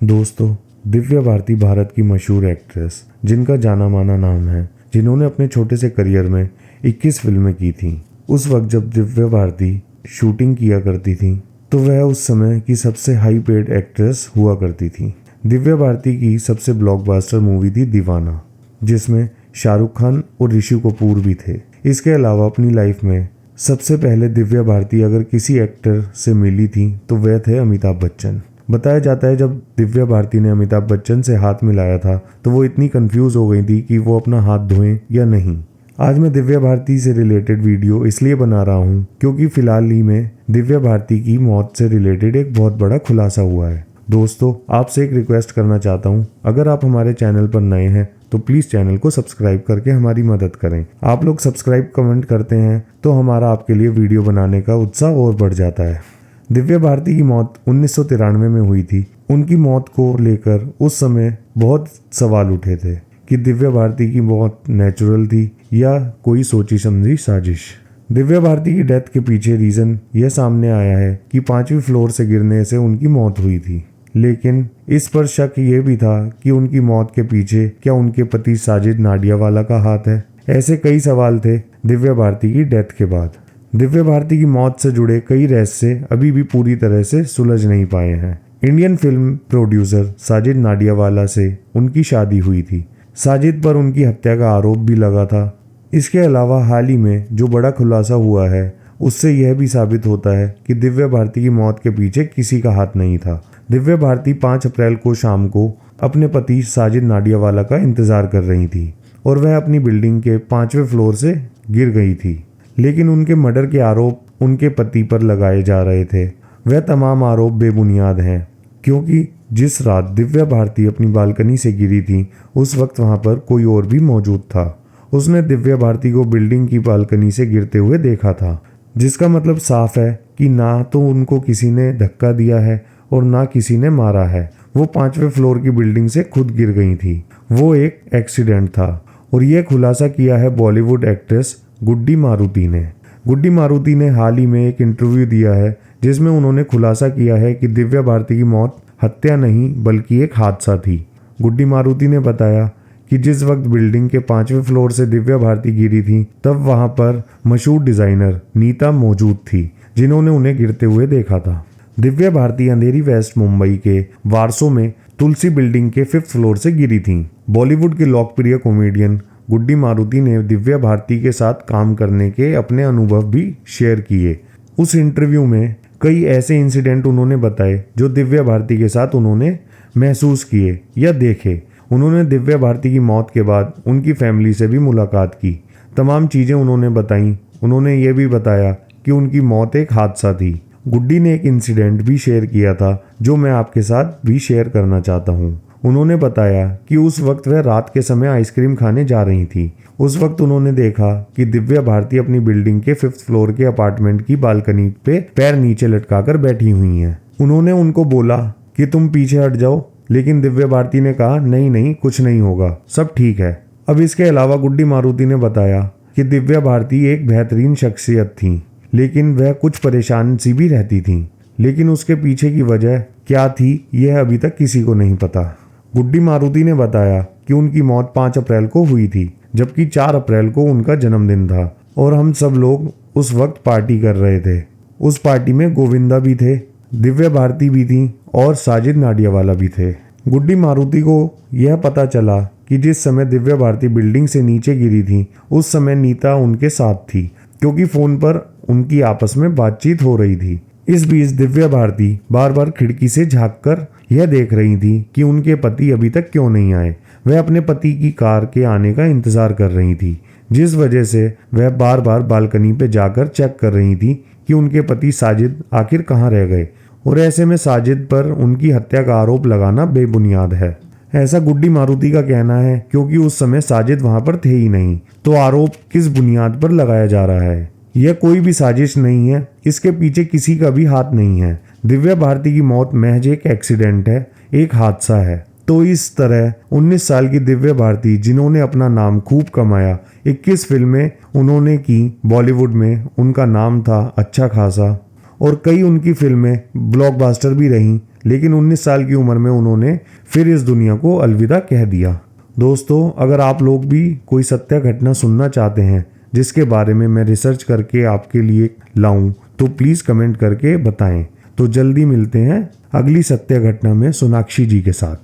दोस्तों, दिव्या भारती भारत की मशहूर एक्ट्रेस जिनका जाना माना नाम है, जिन्होंने अपने छोटे से करियर में 21 फिल्में की थीं। उस वक्त जब दिव्या भारती शूटिंग किया करती थी तो वह उस समय की सबसे हाई पेड एक्ट्रेस हुआ करती थी। दिव्या भारती की सबसे ब्लॉकबस्टर मूवी थी दीवाना, जिसमें शाहरुख खान और ऋषि कपूर भी थे। इसके अलावा अपनी लाइफ में सबसे पहले दिव्या भारती अगर किसी एक्टर से मिली थी तो वह थे अमिताभ बच्चन। बताया जाता है जब दिव्या भारती ने अमिताभ बच्चन से हाथ मिलाया था तो वो इतनी कंफ्यूज हो गई थी कि वो अपना हाथ धोएं या नहीं। आज मैं दिव्या भारती से रिलेटेड वीडियो इसलिए बना रहा हूँ क्योंकि फिलहाल ही में दिव्या भारती की मौत से रिलेटेड एक बहुत बड़ा खुलासा हुआ है। दोस्तों, आपसे एक रिक्वेस्ट करना चाहता हूँ, अगर आप हमारे चैनल पर नए हैं तो प्लीज़ चैनल को सब्सक्राइब करके हमारी मदद करें। आप लोग सब्सक्राइब कमेंट करते हैं तो हमारा आपके लिए वीडियो बनाने का उत्साह और बढ़ जाता है। दिव्या भारती की मौत 1993 में हुई थी। उनकी मौत को लेकर उस समय बहुत सवाल उठे थे कि दिव्या भारती की मौत नेचुरल थी या कोई सोची समझी साजिश। दिव्या भारती की डेथ के पीछे रीज़न यह सामने आया है कि 5वीं फ्लोर से गिरने से उनकी मौत हुई थी, लेकिन इस पर शक ये भी था कि उनकी मौत के पीछे क्या उनके पति साजिद नाडियावाला का हाथ है। ऐसे कई सवाल थे दिव्या भारती की डेथ के बाद। दिव्या भारती की मौत से जुड़े कई रहस्य अभी भी पूरी तरह से सुलझ नहीं पाए हैं। Indian film producer Sajid Nadiadwala से उनकी शादी हुई थी। साजिद पर उनकी हत्या का आरोप भी लगा था। इसके अलावा हाल ही में जो बड़ा खुलासा हुआ है उससे यह भी साबित होता है कि दिव्या भारती की मौत के पीछे किसी का हाथ नहीं था। दिव्या भारती 5 अप्रैल को शाम को अपने पति साजिद नाडियावाला का इंतजार कर रही थी और वह अपनी बिल्डिंग के 5वें फ्लोर से गिर गई थी, लेकिन उनके मर्डर के आरोप उनके पति पर लगाए जा रहे थे। वह तमाम आरोप बेबुनियाद हैं क्योंकि जिस रात दिव्या भारती अपनी बालकनी से गिरी थी उस वक्त वहां पर कोई और भी मौजूद था। उसने दिव्या भारती को बिल्डिंग की बालकनी से गिरते हुए देखा था, जिसका मतलब साफ है कि ना तो उनको किसी ने धक्का दिया है और ना किसी ने मारा है। वो 5वें फ्लोर की बिल्डिंग से खुद गिर गई थी। वो एक एक्सीडेंट था और यह खुलासा किया है बॉलीवुड एक्ट्रेस गुड्डी मारुति ने। गुड्डी मारुति ने हाल ही में एक इंटरव्यू दिया है जिसमें उन्होंने खुलासा किया है कि दिव्या भारती की मौत हत्या नहीं बल्कि एक हादसा थी। गुड्डी मारुति ने बताया कि जिस वक्त बिल्डिंग के 5वें फ्लोर से दिव्या भारती गिरी थी तब वहां पर मशहूर डिजाइनर नीता मौजूद थी जिन्होंने उन्हें गिरते हुए देखा था। दिव्या भारती अंधेरी वेस्ट मुंबई के वारसो में तुलसी बिल्डिंग के 5th फ्लोर से गिरी थी। बॉलीवुड के लोकप्रिय कॉमेडियन गुड्डी मारुति ने दिव्या भारती के साथ काम करने के अपने अनुभव भी शेयर किए। उस इंटरव्यू में कई ऐसे इंसिडेंट उन्होंने बताए जो दिव्या भारती के साथ उन्होंने महसूस किए या देखे। उन्होंने दिव्या भारती की मौत के बाद उनकी फैमिली से भी मुलाकात की। तमाम चीज़ें उन्होंने बताई। उन्होंने ये भी बताया कि उनकी मौत एक हादसा थी। गुड्डी ने एक इंसिडेंट भी शेयर किया था जो मैं आपके साथ भी शेयर करना चाहता हूँ। उन्होंने बताया कि उस वक्त वह रात के समय आइसक्रीम खाने जा रही थी। उस वक्त उन्होंने देखा कि दिव्या भारती अपनी बिल्डिंग के 5th फ्लोर के अपार्टमेंट की बालकनी पे पैर नीचे लटकाकर बैठी हुई हैं। उन्होंने उनको बोला कि तुम पीछे हट जाओ, लेकिन दिव्या भारती ने कहा नहीं नहीं, कुछ नहीं होगा, सब ठीक है। अब इसके अलावा गुड्डी मारुति ने बताया कि दिव्या भारती एक बेहतरीन शख्सियत थी, लेकिन वह कुछ परेशान सी भी रहती थी, लेकिन उसके पीछे की वजह क्या थी यह अभी तक किसी को नहीं पता। गुड्डी मारुति ने बताया कि उनकी मौत 5 अप्रैल को हुई थी, जबकि 4 अप्रैल को उनका जन्मदिन था और हम सब लोग उस वक्त पार्टी कर रहे थे। उस पार्टी में गोविंदा भी थे, दिव्या भारती भी थी और साजिद नाडियावाला भी थे। गुड्डी मारुति को यह पता चला कि जिस समय दिव्या भारती बिल्डिंग से नीचे गिरी थी उस समय नीता उनके साथ थी, क्योंकि फोन पर उनकी आपस में बातचीत हो रही थी। इस बीच दिव्या भारती बार बार खिड़की से झांककर यह देख रही थी कि उनके पति अभी तक क्यों नहीं आए। वह अपने पति की कार के आने का इंतजार कर रही थी, जिस वजह से वह बार बार बालकनी पे जाकर चेक कर रही थी कि उनके पति साजिद आखिर कहाँ रह गए। और ऐसे में साजिद पर उनकी हत्या का आरोप लगाना बेबुनियाद है, ऐसा गुड्डी मारुति का कहना है, क्योंकि उस समय साजिद वहां पर थे ही नहीं। तो आरोप किस बुनियाद पर लगाया जा रहा है? यह कोई भी साजिश नहीं है, इसके पीछे किसी का भी हाथ नहीं है। दिव्या भारती की मौत महज एक एक्सीडेंट है, एक हादसा है। तो इस तरह 19 साल की दिव्या भारती, जिन्होंने अपना नाम खूब कमाया, 21 फिल्में उन्होंने की, बॉलीवुड में उनका नाम था अच्छा खासा, और कई उनकी फिल्में ब्लॉकबस्टर भी रहीं, लेकिन 19 साल की उम्र में उन्होंने फिर इस दुनिया को अलविदा कह दिया। दोस्तों, अगर आप लोग भी कोई सत्य घटना सुनना चाहते हैं जिसके बारे में मैं रिसर्च करके आपके लिए लाऊं, तो प्लीज़ कमेंट करके बताएं। तो जल्दी मिलते हैं अगली सत्य घटना में सोनाक्षी जी के साथ।